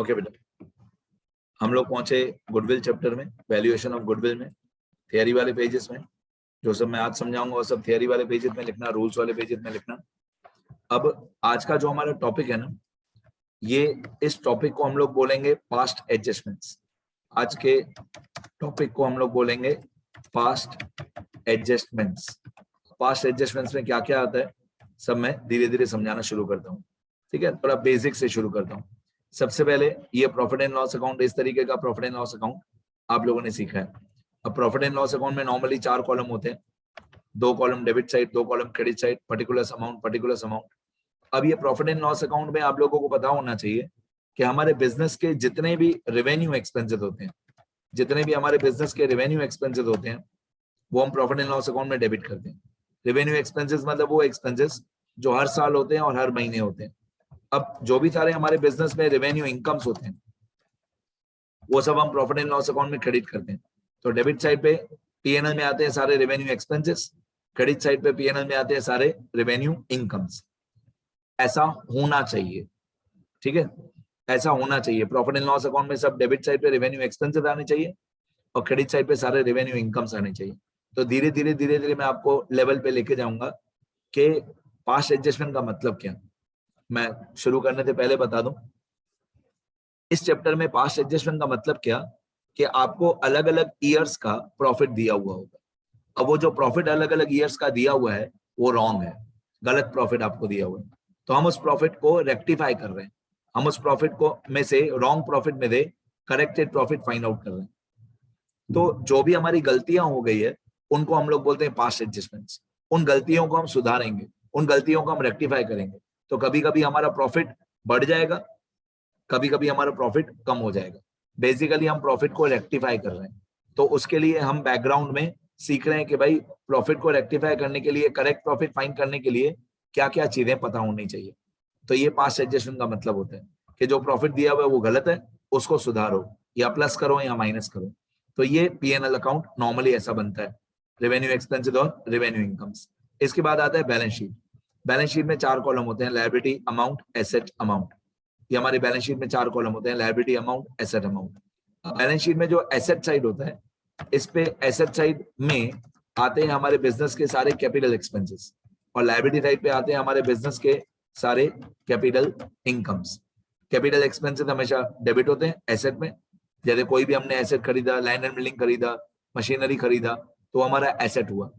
Okay बेटा, हम लोग पहुंचे गुडविल चैप्टर में, वैल्यूएशन ऑफ गुडविल में, थियरी वाले पेजेस में। जो सब मैं आज समझाऊंगा वो सब थियरी वाले पेजेस में लिखना, रूल्स वाले पेजेस में लिखना। अब आज का जो हमारा टॉपिक है ना, ये इस टॉपिक को हम लोग बोलेंगे पास्ट एडजस्टमेंट्स। आज के टॉपिक को हम लोग बोलेंगे पास्ट एडजस्टमेंट्स। पास्ट एडजस्टमेंट्स में क्या क्या आता है सब मैं धीरे धीरे समझाना शुरू करता हूँ। ठीक है, थोड़ा बेसिक से शुरू करता हूँ। सबसे पहले ये प्रॉफिट एंड लॉस अकाउंट, इस तरीके का प्रॉफिट एंड लॉस अकाउंट आप लोगों ने सीखा है। अब प्रॉफिट एंड लॉस अकाउंट में नॉर्मली 4 कॉलम होते हैं, 2 column debit side, 2 column credit side, particular amount. अब ये प्रॉफिट एंड लॉस अकाउंट में आप लोगों को पता होना चाहिए कि हमारे बिजनेस के जितने भी रेवेन्यू एक्सपेंसेस होते हैं, जितने भी हमारे बिजनेस के रेवेन्यू एक्सपेंसेस होते हैं, वो हम प्रॉफिट एंड लॉस अकाउंट में डेबिट करते हैं। रेवेन्यू एक्सपेंसेस मतलब वो एक्सपेंसेस जो हर साल होते हैं और हर महीने होते हैं। अब जो भी सारे हमारे बिजनेस में रेवेन्यू इनकम्स होते हैं, वो सब हम प्रॉफिट एंड लॉस अकाउंट में क्रेडिट करते हैं। तो डेबिट साइड पे पीएनएल में आते हैं सारे रेवेन्यू एक्सपेंसेस, क्रेडिट साइड पे पीएनएल में आते हैं सारे रेवेन्यू इनकम्स। ऐसा होना चाहिए, ठीक है, ऐसा होना चाहिए। प्रॉफिट एंड लॉस अकाउंट में सब डेबिट साइड पे रेवेन्यू एक्सपेंसेस आने चाहिए और क्रेडिट साइड पे सारे रेवेन्यू इनकम्स आने चाहिए। तो धीरे धीरे मैं आपको लेवल पे लेके जाऊंगा कि पास्ट एडजस्टमेंट का मतलब क्या। मैं शुरू करने से पहले बता दूं, इस चैप्टर में पास्ट एडजस्टमेंट का मतलब क्या कि आपको अलग अलग ईयर्स का प्रॉफिट दिया हुआ होगा। अब वो जो प्रॉफिट अलग अलग ईयर्स का दिया हुआ है वो रॉन्ग है, गलत प्रॉफिट आपको दिया हुआ है। तो हम उस प्रॉफिट को रेक्टिफाई कर रहे हैं, हम उस प्रॉफिट को में से रॉन्ग प्रॉफिट में से करेक्टेड प्रॉफिट फाइंड आउट कर रहे हैं। तो जो भी हमारी गलतियां हो गई है उनको हम लोग बोलते हैं पास्ट एडजस्टमेंट्स। उन गलतियों को हम सुधारेंगे, उन गलतियों को हम रेक्टिफाई करेंगे। तो कभी कभी हमारा प्रॉफिट बढ़ जाएगा, कभी कभी हमारा प्रॉफिट कम हो जाएगा। बेसिकली हम प्रॉफिट को रेक्टिफाई कर रहे हैं। तो उसके लिए हम बैकग्राउंड में सीख रहे हैं कि भाई प्रॉफिट को रेक्टिफाई करने के लिए, करेक्ट प्रॉफिट फाइंड करने के लिए क्या क्या चीजें पता होनी चाहिए। तो ये पास्ट एडजस्टमेंट का मतलब होता है कि जो प्रॉफिट दिया हुआ है वो गलत है, उसको सुधारो, या प्लस करो या माइनस करो। तो ये पीएनएल अकाउंट नॉर्मली ऐसा बनता है, रेवेन्यू एक्सपेंसेस और रेवेन्यू इनकम्स। इसके बाद आता है बैलेंस शीट। बैलेंस शीट में 4 कॉलम होते हैं, लायबिलिटी अमाउंट, एसेट अमाउंट। ये हमारी बैलेंस शीट में 4 कॉलम होते हैं, liability amount, asset amount. Balance sheet में जो एसेट साइड होता है, इस पे एसेट साइड में आते हैं हमारे बिजनेस के सारे कैपिटल एक्सपेंसेस, और लायबिलिटी साइड पे आते हैं हमारे बिजनेस के सारे कैपिटल इनकम्स। कैपिटल एक्सपेंसेस हमेशा डेबिट होते हैं एसेट में। जैसे कोई भी हमने एसेट खरीदा, लैंड एंड बिल्डिंग खरीदा, मशीनरी खरीदा, तो हमारा एसेट हुआ।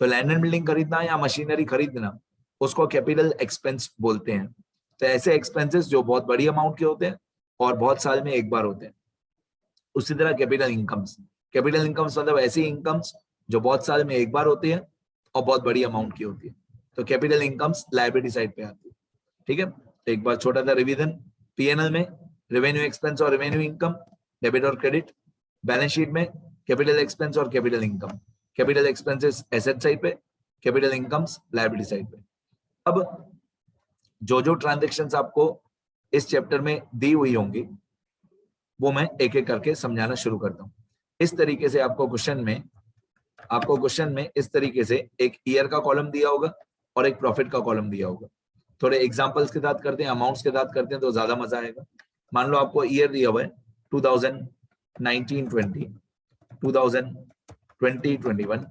तो लैंड एंड बिल्डिंग खरीदना या मशीनरी खरीदना, उसको कैपिटल एक्सपेंस बोलते हैं। तो ऐसे एक्सपेंसेस जो बहुत बड़ी अमाउंट के होते हैं और बहुत साल में एक बार होते हैं। उसी तरह कैपिटल इनकम्स, कैपिटल इनकम्स मतलब ऐसी इनकम्स जो बहुत साल में एक बार होती है और बहुत बड़ी अमाउंट की होती है। तो कैपिटल इनकम्स लायबिलिटी साइड पे आती है। ठीक है, एक बार छोटा सा रिवीजन। पीएनएल में रेवेन्यू एक्सपेंस और रेवेन्यू इनकम, डेबिट और क्रेडिट। बैलेंस शीट में कैपिटल एक्सपेंस और capital income. Capital expenses asset side पे, कैपिटल इनकम्स लायबिलिटी साइड पे। अब जो जो ट्रांजेक्शन्स आपको इस चैप्टर में दी हुई होंगी वो मैं एक एक करके समझाना शुरू करता हूँ। इस तरीके से आपको क्वेश्चन में इस तरीके से एक ईयर का कॉलम दिया होगा और एक प्रॉफिट का कॉलम दिया होगा। थोड़े एग्जांपल्स के साथ करते हैं, अमाउंट्स के साथ करते हैं तो ज्यादा मजा आएगा। मान लो आपको ईयर दिया हुआ है 2019-20, 2020-21,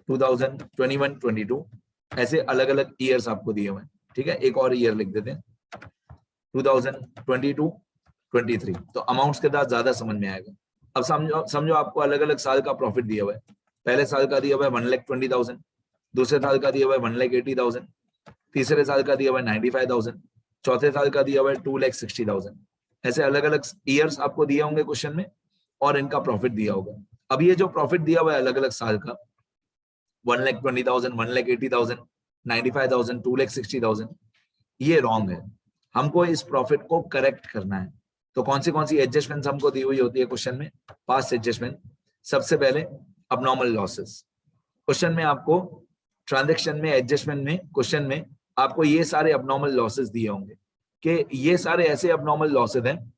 2021-22, ऐसे अलग अलग ईयर्स आपको दिए हुए हैं। ठीक है, एक और ईयर लिख देते हैं 2022-23। तो अमाउंट्स के साथ ज्यादा समझ में आएगा। अब समझो आपको अलग अलग साल का प्रॉफिट दिया हुआ है। पहले साल का दिया हुआ है 1,20,000, दूसरे साल का दिया हुआ है 1,80,000, तीसरे साल का दिया हुआ है 95,000, चौथे साल का दिया हुआ है 2,60,000। ऐसे अलग अलग ईयर्स आपको दिए होंगे क्वेश्चन में और इनका प्रॉफिट दिया होगा। अब ये जो प्रॉफिट दिया हुआ है अलग अलग साल का, 1,20,000, 1,80,000, 95,000, 2,60,000, ये रॉन्ग है। हमको इस प्रॉफिट को करेक्ट करना है। तो कौन सी एडजस्टमेंट्स हमको दी हुई होती है क्वेश्चन में? Past adjustment. सबसे पहले अबनॉर्मल लॉसेस। क्वेश्चन में आपको ट्रांजैक्शन में, एडजस्टमेंट में, क्वेश्चन में आपको ये सारे अबनॉर्मल लॉसेस दिए होंगे कि ये सारे ऐसे अबनॉर्मल लॉसेस हैं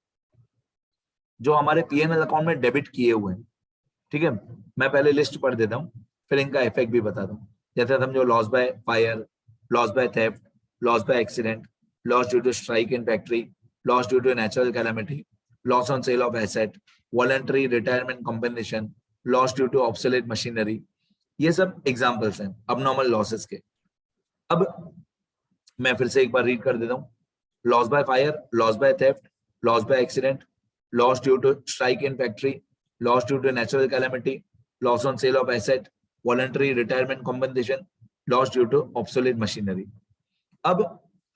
जो हमारे पीएनएल अकाउंट में डेबिट किए हुए हैं। ठीक है, मैं पहले लिस्ट पढ़ देता हूँ, फिर इनका इफेक्ट भी बता दूं। जैसे समझो loss by fire, loss by theft, loss by accident, loss due to strike in factory, loss due to natural calamity, loss on sale of asset, voluntary retirement compensation, loss due to obsolete machinery, ये सब examples हैं abnormal losses के। अब मैं फिर से एक बार read कर देता हूँ। Loss by fire, loss by theft, loss by accident, loss due to strike in factory, loss due to natural calamity, loss on sale of asset, voluntary retirement compensation, loss due to obsolete machinery. अब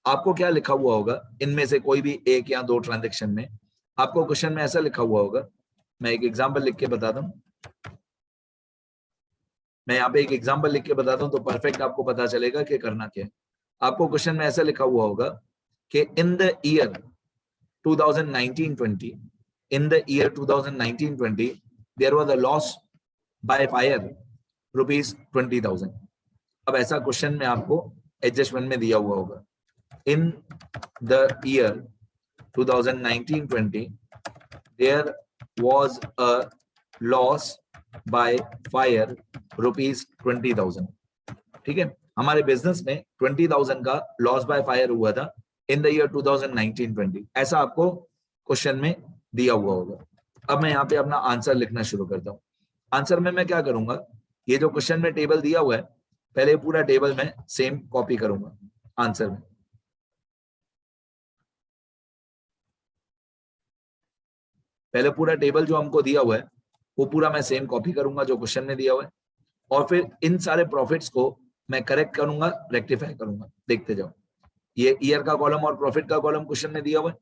आपको क्या लिखा हुआ होगा इनमें से कोई भी एक या दो ट्रांजेक्शन में, आपको क्वेश्चन में ऐसा लिखा हुआ होगा, मैं एक एग्जांपल लिख के बताता हूं, मैं यहाँ पे एक एग्जांपल लिख के बताता हूं तो परफेक्ट आपको पता चलेगा कि करना क्या है। आपको क्वेश्चन में ऐसा लिखा हुआ होगा कि in the year 2019-20, in the year 2019-20 there was a loss by fire ₹20,000। अब ऐसा क्वेश्चन में आपको एडजस्टमेंट में दिया हुआ होगा, इन the year 2019-20 there was a loss by fire ₹20,000। ठीक है, हमारे बिजनेस में 20,000 का लॉस बाय फायर हुआ था इन द ईयर 2019-20, ऐसा आपको क्वेश्चन में दिया हुआ होगा। अब मैं यहाँ पे अपना आंसर लिखना शुरू करता हूँ। आंसर में मैं क्या करूंगा, ये जो क्वेश्चन में टेबल दिया हुआ है, पहले पूरा टेबल में सेम कॉपी करूंगा आंसर में। पहले पूरा टेबल जो हमको दिया हुआ है वो पूरा मैं सेम कॉपी करूंगा जो क्वेश्चन में दिया हुआ है, और फिर इन सारे प्रॉफिट्स को मैं करेक्ट करूंगा, रेक्टिफाई करूंगा। देखते जाओ, ये ईयर का कॉलम और प्रॉफिट का कॉलम क्वेश्चन में दिया हुआ है।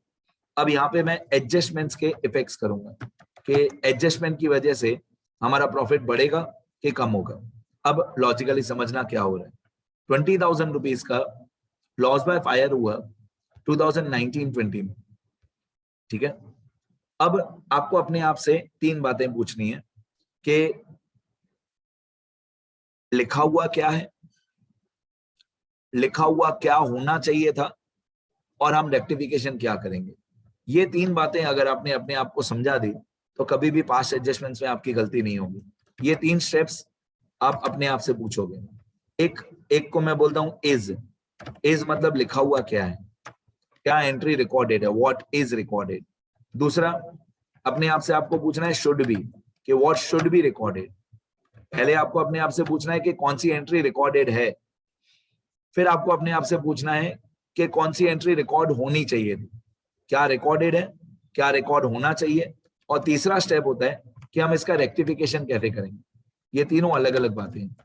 अब यहाँ पे मैं एडजस्टमेंट्स के इफेक्ट्स करूंगा कि एडजस्टमेंट की वजह से हमारा प्रॉफिट बढ़ेगा कि कम होगा। अब लॉजिकली समझना क्या हो रहा है। 20,000 रुपीज का लॉस बाय फायर हुआ 2019-20 में, ठीक है। अब आपको अपने आप से तीन बातें पूछनी है कि लिखा हुआ क्या है, लिखा हुआ क्या होना चाहिए था, और हम रेक्टिफिकेशन क्या करेंगे। ये तीन बातें अगर आपने अपने आप को समझा दी तो कभी भी पास्ट एडजस्टमेंट्स में आपकी गलती नहीं होगी। ये तीन स्टेप्स आप अपने आप से पूछोगे। एक को मैं बोलता हूं इज मतलब लिखा हुआ क्या है, क्या एंट्री रिकॉर्डेड है, व्हाट इज रिकॉर्डेड। दूसरा, अपने आप से आपको पूछना है शुड बी, कि व्हाट शुड बी रिकॉर्डेड। पहले आपको अपने आप से पूछना है कि कौन सी एंट्री रिकॉर्डेड है, फिर आपको अपने आप से पूछना है कि कौन सी एंट्री रिकॉर्ड होनी चाहिए थी, क्या रिकॉर्डेड है, क्या रिकॉर्ड होना चाहिए, और तीसरा स्टेप होता है कि हम इसका रेक्टिफिकेशन कैसे करेंगे। ये तीनों अलग अलग बातें हैं,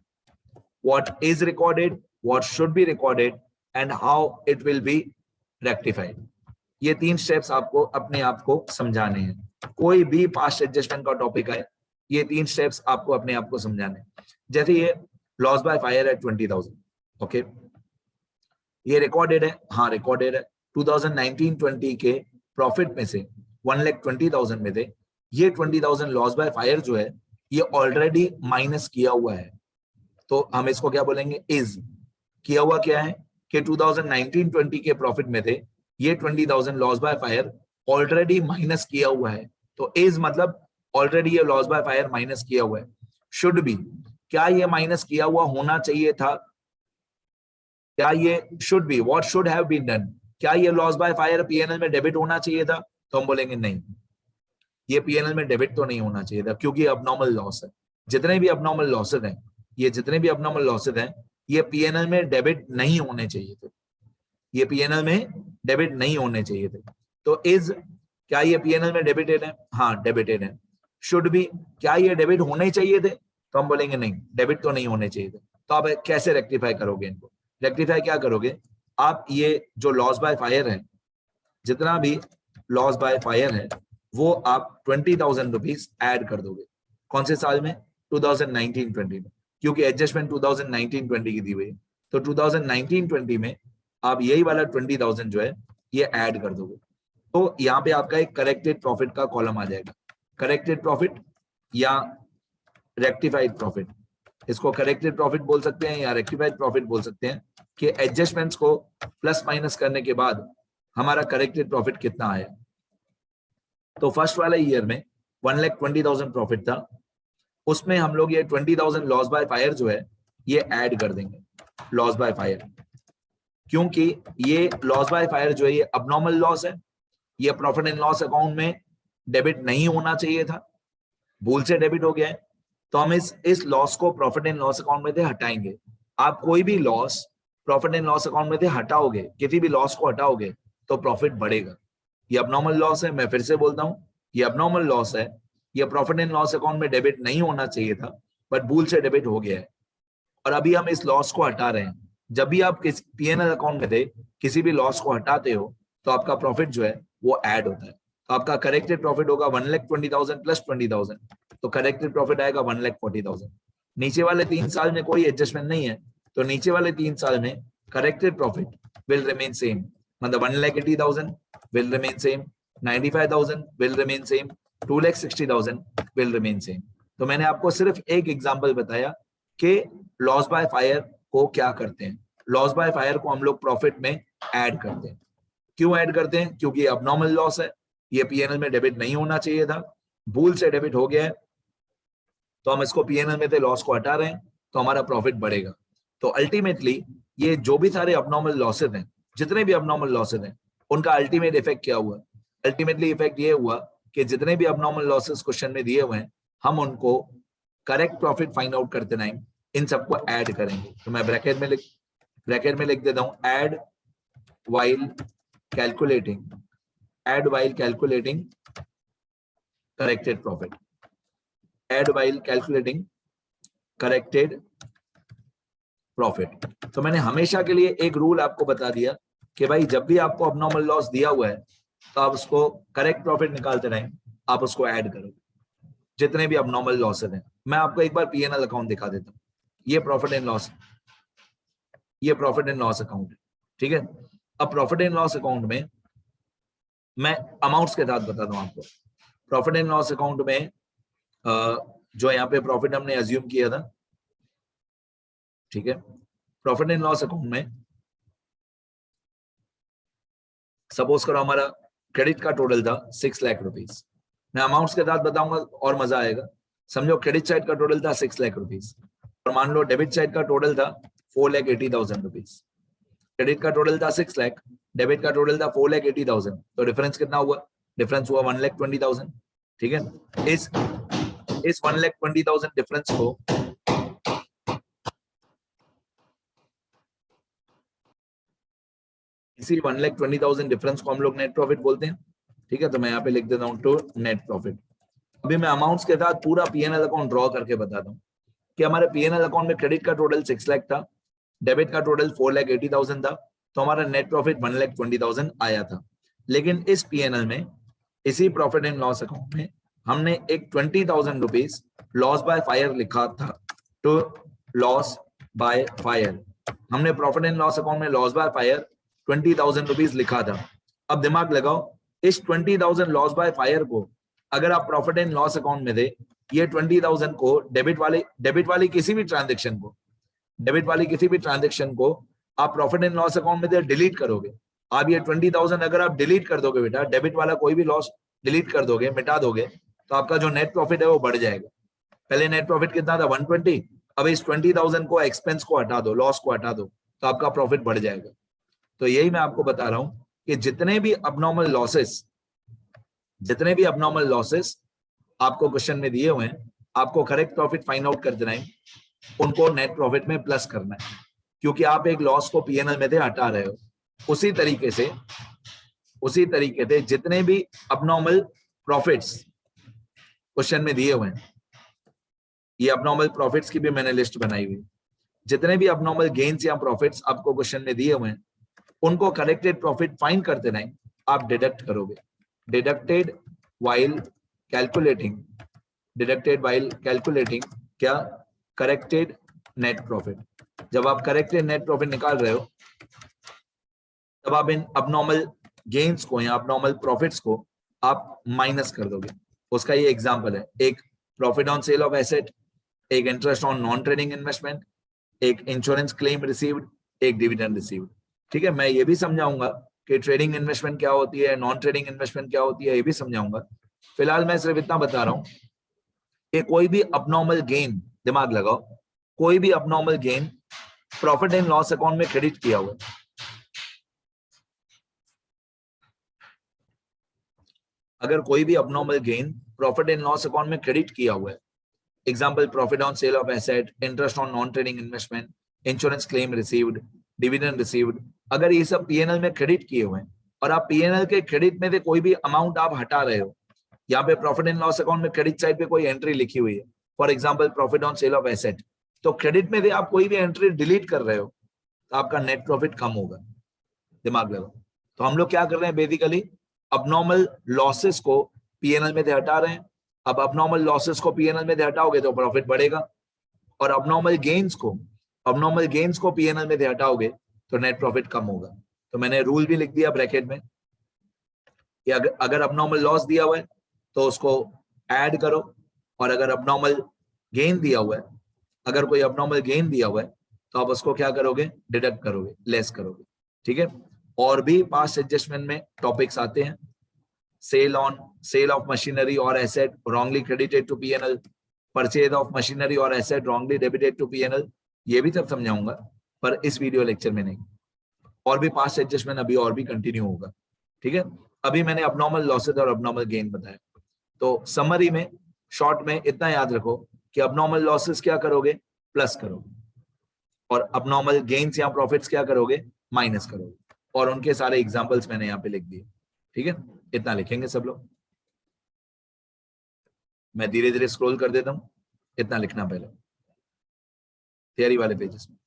what is recorded, what should be recorded, and how it will be rectified. ये तीन स्टेप्स आपको अपने आप को समझाने हैं। कोई भी पास्ट एडजस्टमेंट का टॉपिक है, ये तीन स्टेप्स आपको अपने आप को समझाने हैं। जैसे ये लॉस बाय फायर है 20,000, ओके, ये रिकॉर्डेड है, हाँ रिकॉर्डेड है। 2019-20 के प्रॉफिट में से 1,20,000 में थे, ये 20,000 लॉस बाय फायर जो है ये ऑलरेडी माइनस किया हुआ है, तो हम इसको क्या बोलेंगे, इज। किया हुआ क्या है कि 2019-20 के प्रॉफिट में थे, ये 20,000 loss by fire already minus किया हुआ है, तो इज मतलब ऑलरेडी ये लॉस बाय फायर माइनस किया हुआ है। शुड बी, क्या ये माइनस किया हुआ होना चाहिए था, क्या ये should be, what should have been done, क्या ये लॉस बाय फायर पीएनएल में डेबिट होना चाहिए था, तो हम बोलेंगे नहीं, ये पीएनएल में डेबिट तो नहीं होना चाहिए था क्योंकि अबनॉर्मल लॉस है। जितने भी अबनॉर्मल लॉसेज हैं, ये जितने भी अबनॉर्मल लॉसेज हैं, ये पीएनएल में डेबिट नहीं होने चाहिए थे, ये पीएनएल में डेबिट नहीं होने चाहिए थे। तो इज, क्या ये पीएनएल में डेबिटेड है, हाँ डेबिटेड है। शुड बी, क्या ये डेबिट होने चाहिए थे, तो हम बोलेंगे नहीं, डेबिट तो नहीं होने चाहिए थे। तो आप कैसे रेक्टिफाई करोगे इनको, रेक्टिफाई क्या करोगे आप, ये जो लॉस बाय फायर है, जितना भी लॉस बाय फायर है वो आप 20,000 रुपीज ऐड कर दोगे। कौन से साल में, 2019-20 में, क्योंकि एडजस्टमेंट 2019-20 की दी हुई है, तो 2019-20 में आप यही वाला 20,000 जो है ये ऐड कर दोगे। तो यहाँ पे आपका एक करेक्टेड प्रॉफिट का कॉलम आ जाएगा, करेक्टेड प्रॉफिट या रेक्टिफाइड प्रॉफिट। इसको करेक्टेड प्रॉफिट बोल सकते हैं या रेक्टिफाइड प्रॉफिट बोल सकते हैं, कि एडजस्टमेंट्स को प्लस माइनस करने के बाद हमारा करेक्टेड प्रॉफिट कितना आया। तो फर्स्ट वाले ईयर में 1,20,000 प्रॉफिट था, उसमें हम लोग ये 20,000 लॉस बाय फायर जो है ये ऐड कर देंगे, लॉस बाय फायर, क्योंकि ये लॉस बाय फायर जो है ये अबनॉर्मल लॉस है, ये प्रॉफिट एंड लॉस अकाउंट में डेबिट नहीं होना चाहिए था, भूल से डेबिट हो गया है, तो हम इस लॉस को प्रॉफिट एंड लॉस अकाउंट में से हटाएंगे। आप कोई भी loss profit and loss account में से हटाओगे, किसी भी लॉस को हटाओगे तो प्रॉफिट बढ़ेगा। ये अबनॉर्मल लॉस है, मैं फिर से बोलता हूँ, ये अबनॉर्मल लॉस है, ये प्रॉफिट एंड लॉस अकाउंट में डेबिट नहीं होना चाहिए था, बट भूल से डेबिट हो गया है, और अभी हम इस लॉस को हटा रहे हैं। जब भी आप किसी पीएनएल अकाउंट में थे किसी भी लॉस को हटाते हो तो आपका प्रॉफिट जो है वो ऐड होता है। तो आपका करेक्टेड प्रॉफिट होगा 1,20,000 प्लस 20,000, तो करेक्टेड प्रॉफिट आएगा 1,40,000। नीचे वाले 3 साल में कोई एडजस्टमेंट नहीं है, तो नीचे वाले 3 साल में corrected profit will remain same, मतलब 1,80,000 will remain same, 95,000 will remain same, 2,60,000 will remain same. तो मैंने आपको सिर्फ एक एग्जांपल बताया कि लॉस बाय फायर को क्या करते हैं। लॉस बाय फायर को हम लोग प्रॉफिट में ऐड करते हैं। क्यों ऐड करते हैं? क्योंकि अबनॉर्मल लॉस है, ये पीएनएल में डेबिट नहीं होना चाहिए था, भूल से डेबिट हो गया है, तो हम इसको पीएनएल में से लॉस को हटा रहे हैं, तो हमारा प्रॉफिट बढ़ेगा। तो अल्टीमेटली ये जो भी सारे अबनॉर्मल लॉसेज हैं, जितने भी अबनॉर्मल लॉसेज हैं, उनका अल्टीमेट इफेक्ट क्या हुआ? अल्टीमेटली इफेक्ट ये हुआ कि जितने भी अबनॉर्मल लॉसेज क्वेश्चन में दिए हुए हैं, हम उनको करेक्ट प्रॉफिट फाइंड आउट करते टाइम इन सबको ऐड करेंगे। तो मैं ब्रैकेट में लिख देता हूं, add while calculating corrected profit, add while calculating corrected profit. तो मैंने हमेशा के लिए एक रूल आपको बता दिया कि भाई जब भी आपको अबनॉर्मल लॉस दिया हुआ है तो आप उसको करेक्ट प्रॉफिट निकालते रहें, आप उसको ऐड करो जितने भी अबनॉर्मल लॉसेज हैं। मैं आपको एक बार पीएनएल अकाउंट दिखा देता हूँ, ये प्रॉफिट एंड लॉस अकाउंट है, ठीक है। अब प्रॉफिट एंड लॉस अकाउंट में मैं अमाउंट्स के साथ बताता हूँ आपको। प्रॉफिट एंड लॉस अकाउंट में जो यहाँ पे प्रॉफिट हमने अज्यूम किया था, ठीक है, प्रॉफिट एंड लॉस अकाउंट में सपोज करो हमारा क्रेडिट का टोटल था 6 लाख रुपीस। मैं अमाउंट्स के साथ बताऊंगा और मजा आएगा। समझो क्रेडिट साइड का टोटल था 6 लाख रुपीस, और मान लो डेबिट साइड का टोटल था 4,80,000 रुपीस। क्रेडिट का टोटल था 6 लाख, डेबिट का टोटल था 4,80,000, तो डिफरेंस कितना हुआ? डिफरेंस हुआ 1,20,000, ठीक है। इस 1,20,000 डिफरेंस को इसी 1,20,000 डिफरेंस को हम लोग नेट प्रॉफिट बोलते हैं, ठीक है। तो मैं यहाँ पे लिख देता हूँ टू नेट प्रॉफिट। अभी मैं अमाउंट्स के साथ पूरा पीएनएल अकाउंट ड्रॉ करके बताता हूँ कि हमारे पीएनएल अकाउंट में क्रेडिट का टोटल 6 लाख था, डेबिट का टोटल 4,80,000 था, तो हमारा नेट प्रॉफिट 1,20,000 आया था। लेकिन इस पीएनएल में, इसी प्रॉफिट एंड लॉस अकाउंट में, हमने एक 20,000 रुपीज लॉस बाय फायर लिखा था। टू लॉस बाय फायर, हमने प्रॉफिट एंड लॉस अकाउंट में लॉस बाय फायर 20,000 रुपीज लिखा था। अब दिमाग लगाओ, इस 20,000 लॉस बाय फायर को अगर आप प्रॉफिट एंड लॉस अकाउंट में दे, ये 20,000 को डेबिट वाली किसी भी ट्रांजेक्शन को आप प्रॉफिट एंड लॉस अकाउंट में दे डिलीट करोगे। आप ये 20,000 अगर आप डिलीट कर दोगे बेटा, डेबिट वाला कोई भी लॉस डिलीट कर दोगे, मिटा दोगे, तो आपका जो नेट प्रॉफिट है वो बढ़ जाएगा। पहले नेट प्रॉफिट कितना था? 120। अब इस 20,000 को, एक्सपेंस को हटा दो, लॉस को हटा दो, तो आपका प्रॉफिट बढ़ जाएगा। तो यही मैं आपको बता रहा हूं कि जितने भी अबनॉर्मल लॉसेस आपको क्वेश्चन में दिए हुए हैं, आपको करेक्ट प्रॉफिट फाइंड आउट कर देना है, उनको नेट प्रॉफिट में प्लस करना है, क्योंकि आप एक लॉस को पीएनएल में से हटा रहे हो। उसी तरीके से जितने भी अबनॉर्मल प्रॉफिट्स क्वेश्चन में दिए हुए हैं, ये अबनॉर्मल प्रॉफिट्स की भी मैंने लिस्ट बनाई हुई, जितने भी अबनॉर्मल गेन्स या प्रॉफिट्स आपको क्वेश्चन में दिए हुए हैं, उनको करेक्टेड प्रॉफिट फाइंड करते नहीं आप डिडक्ट करोगे। डिडक्टेड वाइल कैलकुलेटिंग क्या? Corrected net profit. जब आप करेक्टेड नेट प्रॉफिट निकाल रहे हो, तब आप इन अबनॉर्मल गेन्स को या अबनॉर्मल प्रॉफिट्स को आप माइनस कर दोगे। उसका ये एग्जांपल है, एक profit on sale of asset, एक interest on non trading investment, एक इंश्योरेंस क्लेम रिसीव्ड, एक डिविडेंड रिसीव्ड, ठीक है। मैं ये भी समझाऊंगा कि ट्रेडिंग इन्वेस्टमेंट क्या होती है, नॉन ट्रेडिंग इन्वेस्टमेंट क्या होती है, ये भी समझाऊंगा। फिलहाल मैं सिर्फ इतना बता रहा हूं कि कोई भी अबनॉर्मल गेन, दिमाग लगाओ, कोई भी abnormal gain profit and loss account में क्रेडिट किया हुआ है, अगर कोई भी abnormal gain profit and loss account में क्रेडिट किया हुआ है, example profit on sale of asset, interest on non trading investment, insurance claim received, dividend received, अगर ये सब पीएनएल में क्रेडिट किए हुए हैं और आप पीएनएल के क्रेडिट में से कोई भी अमाउंट आप हटा रहे हो, यहाँ पे प्रॉफिट एंड लॉस अकाउंट में क्रेडिट साइड पे कोई एंट्री लिखी हुई है, for example profit on sale of asset, तो क्रेडिट में से आप कोई भी एंट्री डिलीट कर रहे हो तो आपका नेट प्रॉफिट कम होगा, दिमाग लगाओ। तो हम लोग क्या कर रहे हैं, बेसिकली अबनॉर्मल लॉसेस को पीएनएल में से हटा रहे हैं। अब अबनॉर्मल लॉसेस को पीएनएल में से हटाओगे तो प्रॉफिट बढ़ेगा, और अबनॉर्मल गेन्स को पीएनएल में से हटाओगे तो नेट प्रॉफिट कम होगा। तो मैंने रूल भी लिख दिया ब्रैकेट में कि अगर अबनॉर्मल लॉस दिया हुआ है तो उसको ऐड करो, और अगर अबनॉर्मल गेन दिया हुआ है, अगर कोई अबनॉर्मल गेन दिया हुआ है तो आप उसको क्या करोगे, डिडक्ट करोगे, लेस करोगे, ठीक है। और भी पास्ट एडजस्टमेंट में टॉपिक्स आते हैं, सेल ऑफ मशीनरी और asset wrongly credited to PNL, purchase of machinery और asset wrongly debited to PNL, ये भी सब समझाऊंगा पर इस वीडियो लेक्चर में नहीं। और भी पास्ट एडजस्टमेंट अभी और भी कंटिन्यू होगा, ठीक है। अभी मैंने अबनॉर्मल लॉसेज और अबनॉर्मल गेन बताया। तो समरी में शॉर्ट में इतना याद रखो कि अबनॉर्मल लॉसेस क्या करोगे, प्लस करोगे, और अबनॉर्मल गेन्स या प्रॉफिट्स क्या करोगे, माइनस करोगे, और उनके सारे एग्जांपल्स मैंने यहाँ पे लिख दिए, ठीक है। इतना लिखेंगे सब लोग, मैं धीरे धीरे स्क्रॉल कर देता हूँ, इतना लिखना पहले थियरी वाले पेजेस में।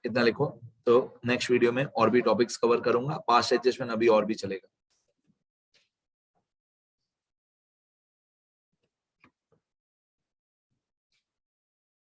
इतना लिखो, तो नेक्स्ट वीडियो में और भी टॉपिक्स कवर करूंगा, पास्ट एडजस्टमेंट अभी और भी चलेगा।